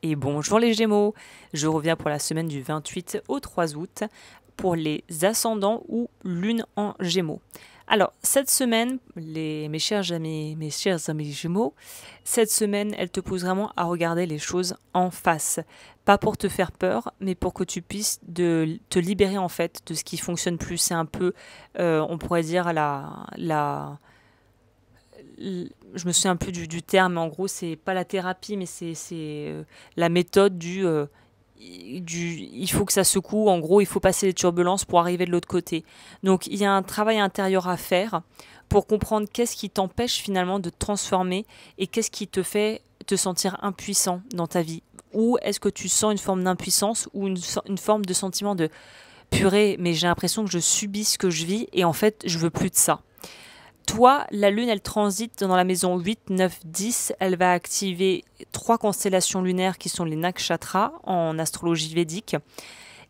Et bonjour les Gémeaux, je reviens pour la semaine du 28 au 3 août pour les ascendants ou lune en Gémeaux. Alors cette semaine, mes chers amis Gémeaux, cette semaine elle te pousse vraiment à regarder les choses en face. Pas pour te faire peur, mais pour que tu puisses te libérer en fait de ce qui fonctionne plus. C'est un peu, on pourrait dire je me souviens plus du terme, mais en gros, c'est pas la thérapie, mais c'est la méthode il faut que ça secoue, en gros, il faut passer les turbulences pour arriver de l'autre côté. Donc, il y a un travail intérieur à faire pour comprendre qu'est-ce qui t'empêche finalement de te transformer et qu'est-ce qui te fait te sentir impuissant dans ta vie. Ou est-ce que tu sens une forme d'impuissance ou une forme de sentiment de purée, mais j'ai l'impression que je subis ce que je vis et en fait, je veux plus de ça. Toi, la Lune, elle transite dans la maison 8, 9, 10. Elle va activer 3 constellations lunaires qui sont les nakshatras en astrologie védique.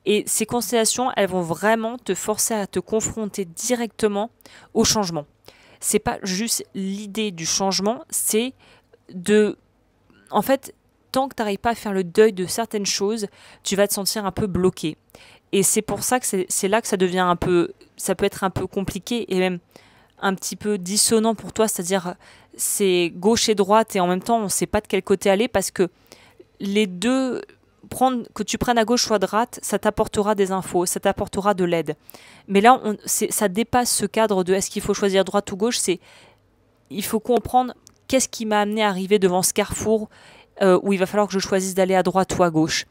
Et ces constellations, elles vont vraiment te forcer à te confronter directement au changement. C'est pas juste l'idée du changement, c'est de... En fait, tant que tu n'arrives pas à faire le deuil de certaines choses, tu vas te sentir un peu bloqué. Et c'est pour ça que c'est là que ça devient un peu... Ça peut être un peu compliqué et même un petit peu dissonant pour toi, c'est-à-dire c'est gauche et droite et en même temps on ne sait pas de quel côté aller parce que les deux, que tu prennes à gauche ou à droite, ça t'apportera des infos, ça t'apportera de l'aide. Mais là, ça dépasse ce cadre de est-ce qu'il faut choisir droite ou gauche, il faut comprendre qu'est-ce qui m'a amené à arriver devant ce carrefour où il va falloir que je choisisse d'aller à droite ou à gauche.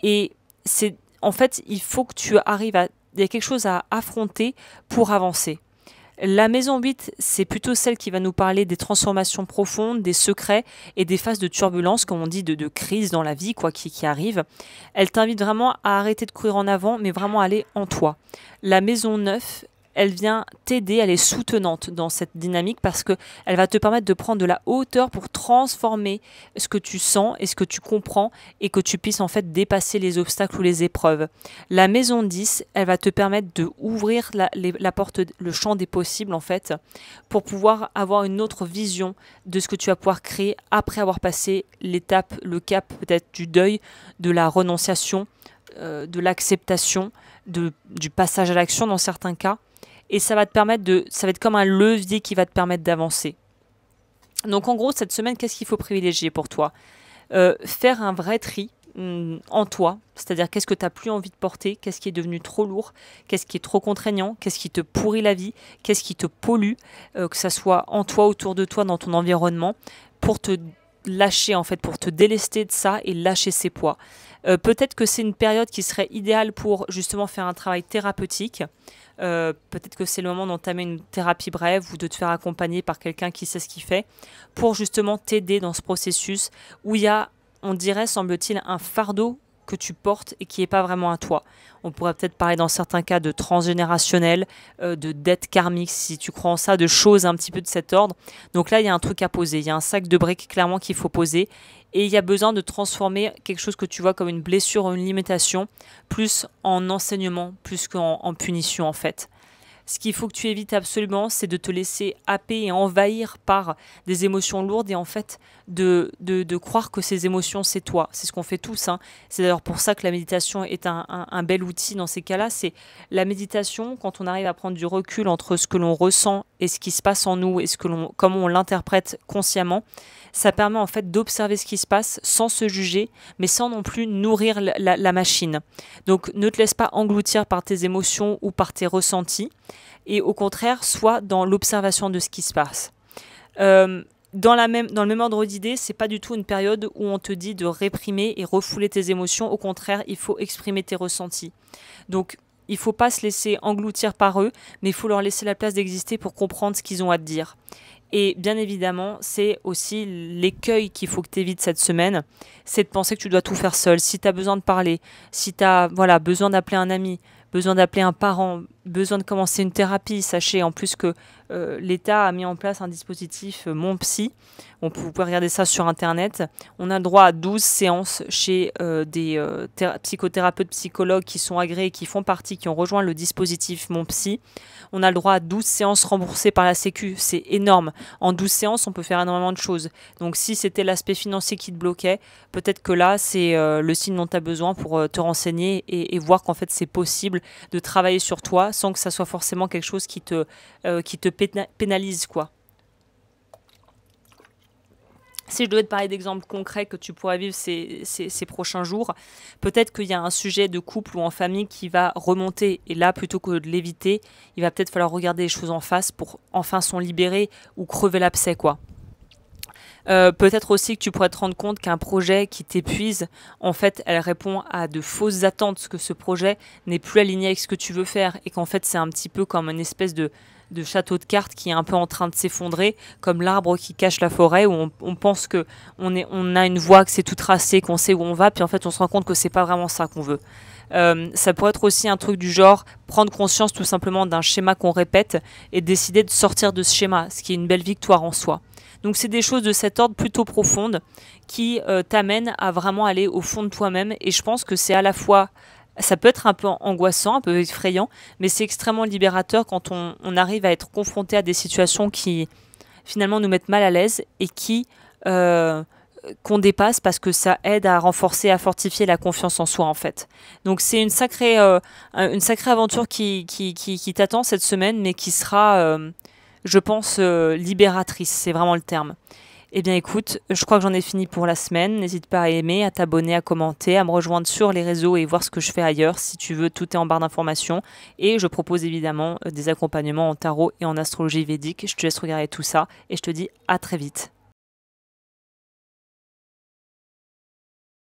Et en fait, il faut que tu arrives il y a quelque chose à affronter pour avancer. La maison 8, c'est plutôt celle qui va nous parler des transformations profondes, des secrets et des phases de turbulence, comme on dit, de crise dans la vie qui arrive. Elle t'invite vraiment à arrêter de courir en avant, mais vraiment aller en toi. La maison 9, elle vient t'aider, elle est soutenante dans cette dynamique parce qu'elle va te permettre de prendre de la hauteur pour transformer ce que tu sens et ce que tu comprends et que tu puisses en fait dépasser les obstacles ou les épreuves. La maison 10, elle va te permettre de ouvrir la porte, le champ des possibles en fait, pour pouvoir avoir une autre vision de ce que tu vas pouvoir créer après avoir passé l'étape, le cap peut-être du deuil, de la renonciation, de l'acceptation, du passage à l'action dans certains cas. Et ça va être comme un levier qui va te permettre d'avancer. Donc en gros, cette semaine, qu'est-ce qu'il faut privilégier pour toi ? Faire un vrai tri en toi, c'est-à-dire qu'est-ce que tu n'as plus envie de porter, qu'est-ce qui est devenu trop lourd, qu'est-ce qui est trop contraignant, qu'est-ce qui te pourrit la vie, qu'est-ce qui te pollue, que ça soit en toi, autour de toi, dans ton environnement, pour te lâcher en fait, pour te délester de ça et lâcher ses poids. Peut-être que c'est une période qui serait idéale pour justement faire un travail thérapeutique. Peut-être que c'est le moment d'entamer une thérapie brève ou de te faire accompagner par quelqu'un qui sait ce qu'il fait pour justement t'aider dans ce processus où il y a, on dirait, semble-t-il, un fardeau que tu portes et qui n'est pas vraiment à toi. On pourrait peut-être parler dans certains cas de transgénérationnel, de dette karmique, si tu crois en ça, de choses un petit peu de cet ordre. Donc là, il y a un truc à poser, il y a un sac de briques clairement qu'il faut poser et il y a besoin de transformer quelque chose que tu vois comme une blessure ou une limitation plus en enseignement, plus qu'en punition en fait. Ce qu'il faut que tu évites absolument, c'est de te laisser happer et envahir par des émotions lourdes et en fait de croire que ces émotions, c'est toi. C'est ce qu'on fait tous. Hein. C'est d'ailleurs pour ça que la méditation est un bel outil dans ces cas-là. C'est la méditation, quand on arrive à prendre du recul entre ce que l'on ressent et ce qui se passe en nous et comment on l'interprète consciemment, ça permet en fait d'observer ce qui se passe sans se juger, mais sans non plus nourrir la machine. Donc ne te laisse pas engloutir par tes émotions ou par tes ressentis, et au contraire, sois dans l'observation de ce qui se passe. Dans le même ordre d'idée, c'est pas du tout une période où on te dit de réprimer et refouler tes émotions. Au contraire, il faut exprimer tes ressentis. Donc, il ne faut pas se laisser engloutir par eux, mais il faut leur laisser la place d'exister pour comprendre ce qu'ils ont à te dire. Et bien évidemment, c'est aussi l'écueil qu'il faut que tu évites cette semaine, c'est de penser que tu dois tout faire seul. Si tu as besoin de parler, si tu as besoin d'appeler un ami, besoin d'appeler un parent, besoin de commencer une thérapie, sachez en plus que l'État a mis en place un dispositif Mon Psy. Vous pouvez regarder ça sur Internet. On a le droit à 12 séances chez des psychothérapeutes, psychologues qui sont agréés, qui font partie, qui ont rejoint le dispositif Mon Psy. On a le droit à 12 séances remboursées par la Sécu. C'est énorme. En 12 séances, on peut faire énormément de choses. Donc si c'était l'aspect financier qui te bloquait, peut-être que là, c'est le signe dont tu as besoin pour te renseigner et voir qu'en fait, c'est possible de travailler sur toi sans que ça soit forcément quelque chose qui te pénalise, quoi. Si je devais te parler d'exemples concrets que tu pourrais vivre ces prochains jours, peut-être qu'il y a un sujet de couple ou en famille qui va remonter. Et là, plutôt que de l'éviter, il va peut-être falloir regarder les choses en face pour enfin s'en libérer ou crever l'abcès, quoi. Peut-être aussi que tu pourrais te rendre compte qu'un projet qui t'épuise, en fait, elle répond à de fausses attentes, que ce projet n'est plus aligné avec ce que tu veux faire et qu'en fait, c'est un petit peu comme une espèce de château de cartes qui est un peu en train de s'effondrer, comme l'arbre qui cache la forêt, où on pense que on a une voie, que c'est tout tracé, qu'on sait où on va, puis en fait, on se rend compte que c'est pas vraiment ça qu'on veut. Ça pourrait être aussi un truc du genre prendre conscience tout simplement d'un schéma qu'on répète et décider de sortir de ce schéma, ce qui est une belle victoire en soi. Donc c'est des choses de cet ordre plutôt profondes qui t'amènent à vraiment aller au fond de toi-même, et je pense que c'est à la fois, ça peut être un peu angoissant, un peu effrayant, mais c'est extrêmement libérateur quand on arrive à être confronté à des situations qui finalement nous mettent mal à l'aise et qui qu'on dépasse, parce que ça aide à renforcer, à fortifier la confiance en soi en fait. Donc c'est une sacrée aventure qui t'attend cette semaine, mais qui sera, je pense, libératrice, c'est vraiment le terme. Eh bien écoute, je crois que j'en ai fini pour la semaine. N'hésite pas à aimer, à t'abonner, à commenter, à me rejoindre sur les réseaux et voir ce que je fais ailleurs. Si tu veux, tout est en barre d'informations. Et je propose évidemment des accompagnements en tarot et en astrologie védique. Je te laisse regarder tout ça et je te dis à très vite.